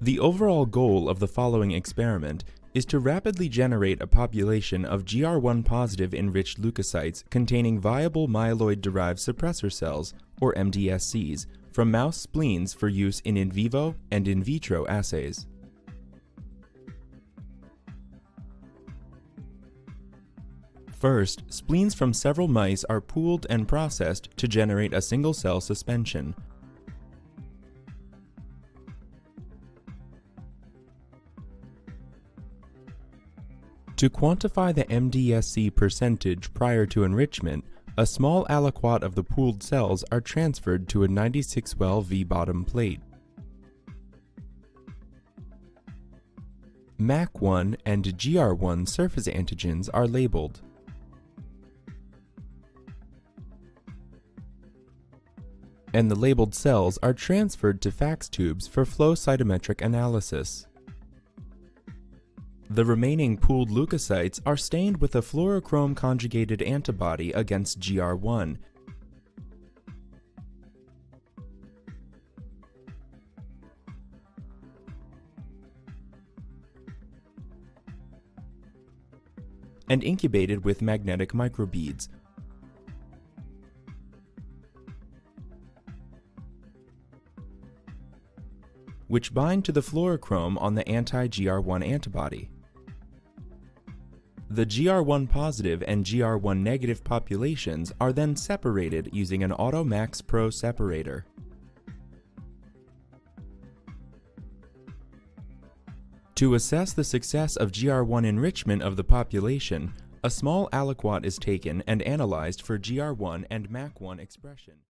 The overall goal of the following experiment is to rapidly generate a population of GR1 positive enriched leukocytes containing viable myeloid derived suppressor cells, or MDSCs, from mouse spleens for use in vivo and in vitro assays. First, spleens from several mice are pooled and processed to generate a single-cell suspension. To quantify the MDSC percentage prior to enrichment, a small aliquot of the pooled cells are transferred to a 96-well V-bottom plate. MAC1 and GR1 surface antigens are labeled. And the labeled cells are transferred to fax tubes for flow cytometric analysis. The remaining pooled leukocytes are stained with a fluorochrome conjugated antibody against GR1. And incubated with magnetic microbeads, which bind to the fluorochrome on the anti-GR1 antibody. The GR1 positive and GR1 negative populations are then separated using an AutoMACS Pro separator. To assess the success of GR1 enrichment of the population, a small aliquot is taken and analyzed for GR1 and MAC1 expression.